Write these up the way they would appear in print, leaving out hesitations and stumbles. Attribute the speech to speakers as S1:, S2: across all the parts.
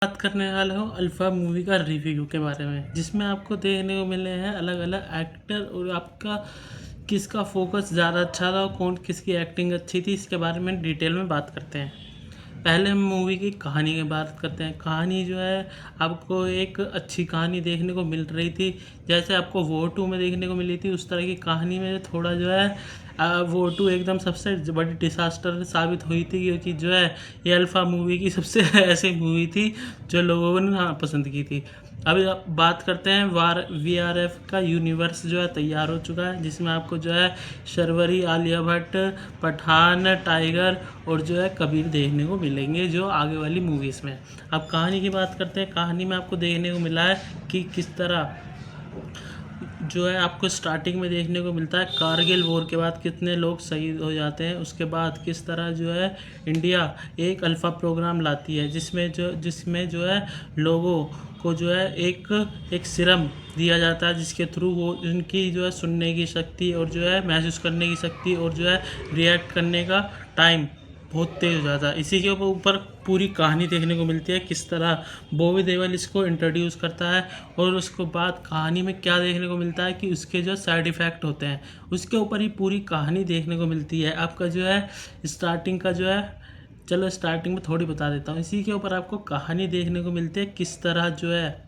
S1: बात करने वाला हूँ अल्फ़ा मूवी का रिव्यू के बारे में, जिसमें आपको देखने को मिले हैं अलग-अलग एक्टर और आपका किसका फ़ोकस ज़्यादा अच्छा था, कौन किसकी एक्टिंग अच्छी थी, इसके बारे में डिटेल में बात करते हैं। पहले हम मूवी की कहानी की बात करते हैं। कहानी जो है आपको एक अच्छी कहानी देखने को मिल रही थी, जैसे आपको वो 2 में देखने को मिली थी, उस तरह की कहानी में थोड़ा जो है वो 2 एकदम सबसे बड़ी डिसास्टर साबित हुई थी, क्योंकि जो है ये अल्फ़ा मूवी की सबसे ऐसी मूवी थी जो लोगों ने पसंद की थी। अभी आप बात करते हैं वीआरएफ का यूनिवर्स जो है तैयार हो चुका है, जिसमें आपको जो है शर्वरी, आलिया भट्ट, पठान, टाइगर और जो है कबीर देखने को मिलेंगे जो आगे वाली मूवीज़ में। अब कहानी की बात करते हैं। कहानी में आपको देखने को मिला है कि किस तरह जो है आपको स्टार्टिंग में देखने को मिलता है कारगिल वॉर के बाद कितने लोग शहीद हो जाते हैं, उसके बाद किस तरह जो है इंडिया एक अल्फ़ा प्रोग्राम लाती है, जिसमें जो है लोगों को जो है एक एक सीरम दिया जाता है, जिसके थ्रू वो उनकी जो है सुनने की शक्ति और जो है महसूस करने की शक्ति और जो है रिएक्ट करने का टाइम बहुत तेज़ हो जाता है। इसी के ऊपर पूरी कहानी देखने को मिलती है, किस तरह बॉबी देओल इसको इंट्रोड्यूस करता है और उसके बाद कहानी में क्या देखने को मिलता है कि उसके जो साइड इफ़ेक्ट होते हैं, उसके ऊपर ही पूरी कहानी देखने को मिलती है। आपका जो है स्टार्टिंग का जो है, चलो स्टार्टिंग में थोड़ी बता देता हूँ। इसी के ऊपर आपको कहानी देखने को मिलती है किस तरह जो है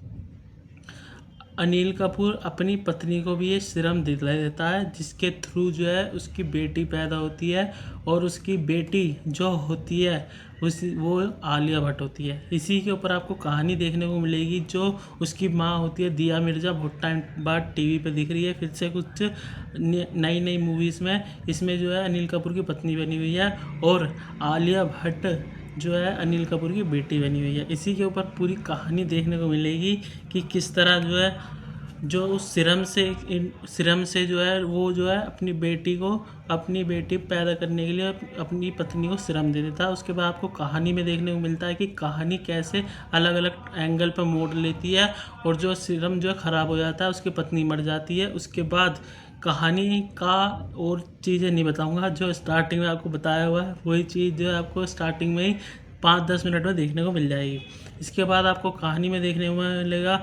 S1: अनिल कपूर अपनी पत्नी को भी ये सीरम दिला देता है, जिसके थ्रू जो है उसकी बेटी पैदा होती है और उसकी बेटी जो होती है वो आलिया भट्ट होती है। इसी के ऊपर आपको कहानी देखने को मिलेगी। जो उसकी माँ होती है दिया मिर्ज़ा, बहुत टाइम बाद टीवी पे दिख रही है फिर से कुछ नई नई मूवीज़ में। इसमें जो है अनिल कपूर की पत्नी बनी हुई है और आलिया भट्ट जो है अनिल कपूर की बेटी बनी हुई है। इसी के ऊपर पूरी कहानी देखने को मिलेगी कि किस तरह जो है जो उस सिरम से जो है वो जो है अपनी बेटी पैदा करने के लिए अपनी पत्नी को सिरम दे देता है। उसके बाद आपको कहानी में देखने को मिलता है कि कहानी कैसे अलग अलग एंगल पर मोड़ लेती है और जो सिरम जो है ख़राब हो जाता है, उसकी पत्नी मर जाती है। उसके बाद कहानी का और चीज़ें नहीं बताऊंगा, जो स्टार्टिंग में आपको बताया हुआ है वही चीज़ जो है आपको स्टार्टिंग में ही 5-10 मिनट में देखने को मिल जाएगी। इसके बाद आपको कहानी में देखने को मिलेगा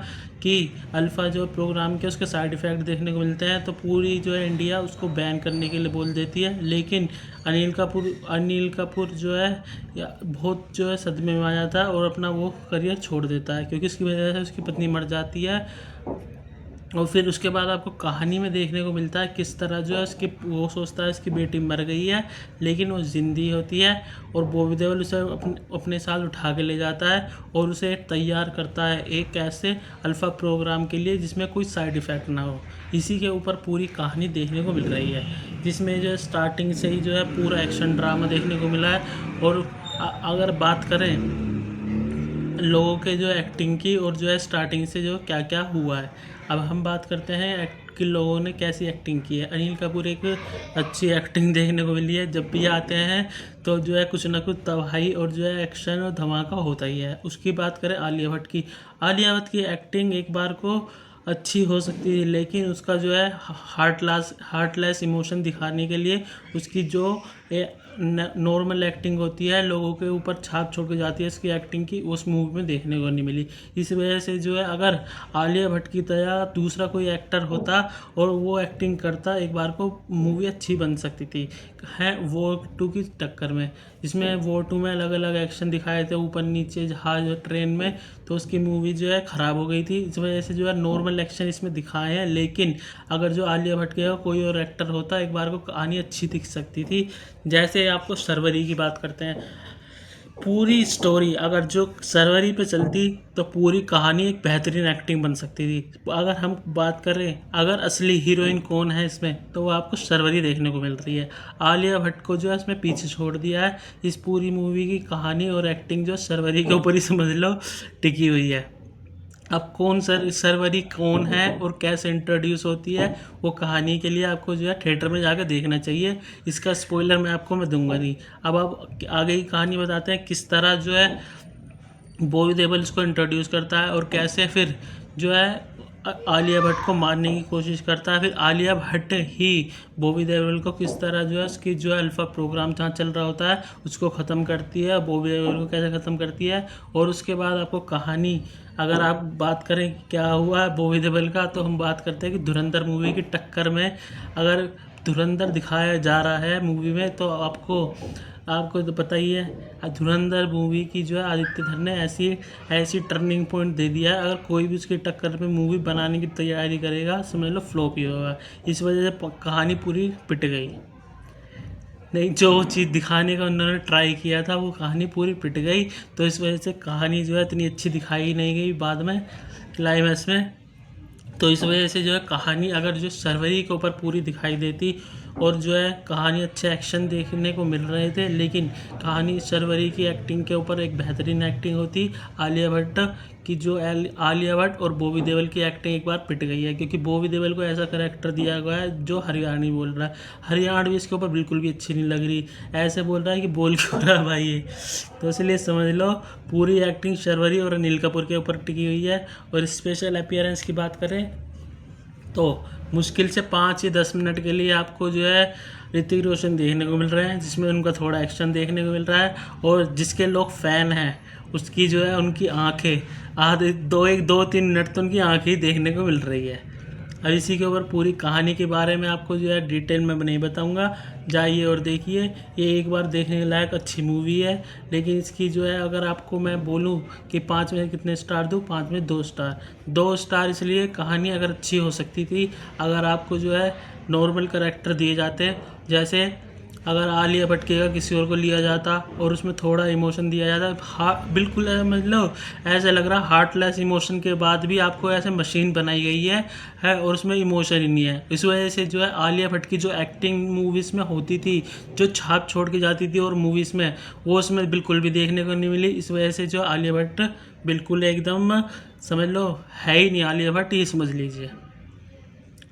S1: कि अल्फ़ा जो प्रोग्राम के उसके साइड इफ़ेक्ट देखने को मिलते हैं, तो पूरी जो है इंडिया उसको बैन करने के लिए बोल देती है। लेकिन अनिल कपूर जो है बहुत जो है सदमे में आ जाता है और अपना वो करियर छोड़ देता है, क्योंकि इसकी वजह से उसकी पत्नी मर जाती है। और फिर उसके बाद आपको कहानी में देखने को मिलता है किस तरह जो है वो सोचता है उसकी बेटी मर गई है, लेकिन वो ज़िंदी होती है और बॉबी देओल उसे अपने साथ उठा के ले जाता है और उसे तैयार करता है एक ऐसे अल्फ़ा प्रोग्राम के लिए जिसमें कोई साइड इफ़ेक्ट ना हो। इसी के ऊपर पूरी कहानी देखने को मिल रही है, जिसमें जो स्टार्टिंग से ही जो है पूरा एक्शन ड्रामा देखने को मिला है। और अगर बात करें लोगों के जो एक्टिंग की और जो है स्टार्टिंग से जो क्या क्या हुआ है, अब हम बात करते हैं कि लोगों ने कैसी एक्टिंग की है। अनिल कपूर एक अच्छी एक्टिंग देखने को मिली है, जब भी आते हैं तो जो है कुछ ना कुछ तबाही और जो है एक्शन और धमाका होता ही है। उसकी बात करें आलिया भट्ट की एक्टिंग एक बार को अच्छी हो सकती है, लेकिन उसका जो है हार्टलेस इमोशन दिखाने के लिए उसकी जो नॉर्मल एक्टिंग होती है लोगों के ऊपर छाप छोड़ के जाती है, इसकी एक्टिंग की उस मूवी में देखने को नहीं मिली। इस वजह से जो है अगर आलिया भट्ट की तरह दूसरा कोई एक्टर होता और वो एक्टिंग करता, एक बार को मूवी अच्छी बन सकती थी। है वो 2 की टक्कर में, जिसमें वो 2 में अलग अलग एक्शन दिखाए थे ऊपर नीचे जहाज ट्रेन में, तो उसकी मूवी जो है ख़राब हो गई थी। इस वजह से जो है नॉर्मल एक्शन इसमें दिखाए हैं, लेकिन अगर जो आलिया भट्ट का कोई और एक्टर होता एक बार को कहानी अच्छी दिख सकती थी। जैसे आपको शर्वरी की बात करते हैं, पूरी स्टोरी अगर जो सर्वरी पे चलती तो पूरी कहानी एक बेहतरीन एक्टिंग बन सकती थी। अगर हम बात करें अगर असली हीरोइन कौन है इसमें, तो वो आपको सर्वरी देखने को मिल रही है। आलिया भट्ट को जो है इसमें पीछे छोड़ दिया है। इस पूरी मूवी की कहानी और एक्टिंग जो सर्वरी के ऊपर ही समझ लो टिकी हुई है। अब सर्वरी कौन है और कैसे इंट्रोड्यूस होती है, वो कहानी के लिए आपको जो है थिएटर में जाकर देखना चाहिए। इसका स्पॉइलर मैं दूंगा नहीं। अब आप आगे की कहानी बताते हैं किस तरह जो है बॉबी देओल इसको इंट्रोड्यूस करता है और कैसे फिर जो है आलिया भट्ट को मारने की कोशिश करता है। फिर आलिया भट्ट ही बॉबी देओल को किस तरह जो है उसकी जो अल्फा प्रोग्राम जहाँ चल रहा होता है उसको ख़त्म करती है, बॉबी देओल को कैसे ख़त्म करती है। और उसके बाद आपको कहानी अगर आप बात करें क्या हुआ है बॉबी देओल का, तो हम बात करते हैं कि धुरंधर मूवी की टक्कर में अगर धुरंधर दिखाया जा रहा है मूवी में, तो आपको तो पता ही है धुरंधर मूवी की जो है आदित्य धर ने ऐसी ऐसी टर्निंग पॉइंट दे दिया है। अगर कोई भी उसकी टक्कर में मूवी बनाने की तैयारी करेगा समझ लो फ्लॉप ही होगा। इस वजह से कहानी पूरी पिट गई। नहीं, जो चीज़ दिखाने का उन्होंने ट्राई किया था वो कहानी पूरी पिट गई। तो इस वजह से कहानी जो है इतनी अच्छी दिखाई नहीं गई बाद में क्लाइमैक्स में। तो इस वजह से जो है कहानी अगर जो शर्वरी के ऊपर पूरी दिखाई देती और जो है कहानी अच्छे एक्शन देखने को मिल रहे थे, लेकिन कहानी शर्वरी की एक्टिंग के ऊपर एक बेहतरीन एक्टिंग होती। आलिया भट्ट की जो आलिया भट्ट और बॉबी देओल की एक्टिंग एक बार पिट गई है, क्योंकि बॉबी देओल को ऐसा करैक्टर दिया गया है जो हरियाणवी बोल रहा है। हरियाणवी इसके ऊपर बिल्कुल भी अच्छी नहीं लग रही, ऐसे बोल रहा है कि बोल क्यों रहा है भाई ये। तो इसलिए समझ लो पूरी एक्टिंग शर्वरी और अनिल कपूर के ऊपर टिकी हुई है। और स्पेशल अपीयरेंस की बात करें तो मुश्किल से 5 या 10 मिनट के लिए आपको जो है ऋतिक रोशन देखने को मिल रहे हैं, जिसमें उनका थोड़ा एक्शन देखने को मिल रहा है। और जिसके लोग फ़ैन हैं उसकी जो है उनकी आंखें आधे 2-3 मिनट तो उनकी आंखें ही देखने को मिल रही है। अब इसी के ऊपर पूरी कहानी के बारे में आपको जो है डिटेल में नहीं बताऊंगा, जाइए और देखिए। ये एक बार देखने के लायक अच्छी मूवी है, लेकिन इसकी जो है अगर आपको मैं बोलूं कि 5 में कितने स्टार दूं, 5 में 2 स्टार। 2 स्टार इसलिए कहानी अगर अच्छी हो सकती थी, अगर आपको जो है नॉर्मल करैक्टर दिए जाते, जैसे अगर आलिया भट्ट का किसी और को लिया जाता और उसमें थोड़ा इमोशन दिया जाता, बिल्कुल समझ लो ऐसा लग रहा हार्टलेस इमोशन के बाद भी आपको ऐसे मशीन बनाई गई है और उसमें इमोशन ही नहीं है। इस वजह से जो है आलिया भट्ट की जो एक्टिंग मूवीज़ में होती थी, जो छाप छोड़ के जाती थी और मूवीज़ में, वो उसमें बिल्कुल भी देखने को नहीं मिली। इस वजह से जो आलिया भट्ट बिल्कुल एकदम समझ लो है ही नहीं आलिया भट्ट, ये समझ लीजिए।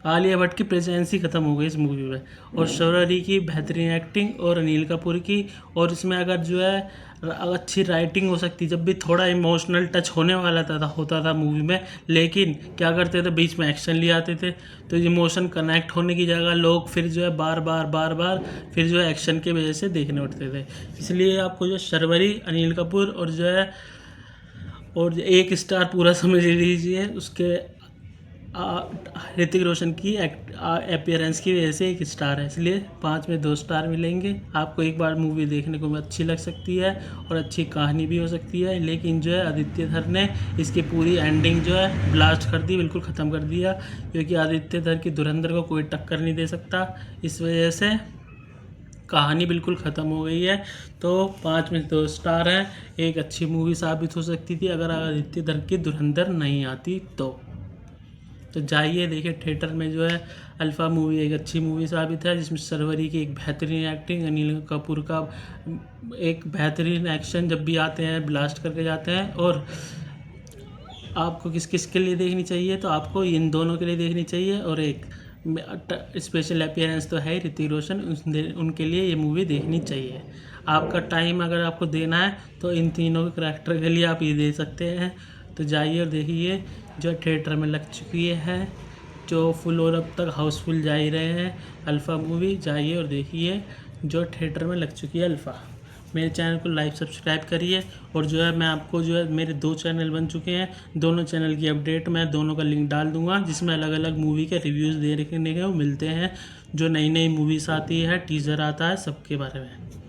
S1: आलिया भट्ट की प्रेजेंस ही ख़त्म हो गई इस मूवी में। और शर्वरी की बेहतरीन एक्टिंग और अनिल कपूर की, और इसमें अगर जो है अच्छी राइटिंग हो सकती, जब भी थोड़ा इमोशनल टच होने वाला होता था मूवी में, लेकिन क्या करते थे बीच में एक्शन ले आते थे, तो इमोशन कनेक्ट होने की जगह लोग फिर जो है बार बार फिर जो है एक्शन की वजह से देखने उठते थे। इसलिए आपको जो शर्वरी, अनिल कपूर और जो है और 1 स्टार पूरा समझ लीजिए उसके ऋतिक रोशन की अपीयरेंस की वजह से 1 स्टार है, इसलिए 5 में 2 स्टार मिलेंगे। आपको एक बार मूवी देखने को अच्छी लग सकती है और अच्छी कहानी भी हो सकती है, लेकिन जो है आदित्य धर ने इसकी पूरी एंडिंग जो है ब्लास्ट कर दी, बिल्कुल ख़त्म कर दिया, क्योंकि आदित्य धर की धुरंधर को कोई टक्कर नहीं दे सकता। इस वजह से कहानी बिल्कुल ख़त्म हो गई है। तो 5 में 2 स्टार है, एक अच्छी मूवी साबित हो सकती थी अगर आदित्य धर की धुरंधर नहीं आती तो जाइए देखिए थिएटर में। जो है अल्फ़ा मूवी एक अच्छी मूवी साबित है, जिसमें शर्वरी की एक बेहतरीन एक्टिंग, अनिल कपूर का एक बेहतरीन एक्शन, जब भी आते हैं ब्लास्ट करके जाते हैं। और आपको किस किस के लिए देखनी चाहिए, तो आपको इन दोनों के लिए देखनी चाहिए। और एक स्पेशल अपीयरेंस तो है ऋतिक रोशन, उनके लिए ये मूवी देखनी चाहिए। आपका टाइम अगर आपको देना है तो इन तीनों के करैक्टर के लिए आप ये दे सकते हैं। तो जाइए और देखिए, जो थिएटर में लग चुकी है, जो फुल और अब तक हाउसफुल जा ही रहे हैं अल्फ़ा मूवी, जाइए और देखिए जो थिएटर में लग चुकी है अल्फ़ा। मेरे चैनल को लाइक सब्सक्राइब करिए। और जो है मैं आपको जो है मेरे 2 चैनल बन चुके हैं, दोनों चैनल की अपडेट मैं दोनों का लिंक डाल दूंगा, जिसमें अलग अलग मूवी के रिव्यूज़ देखने को मिलते हैं, जो नई नई मूवीज़ आती है, टीज़र आता है, सबके बारे में।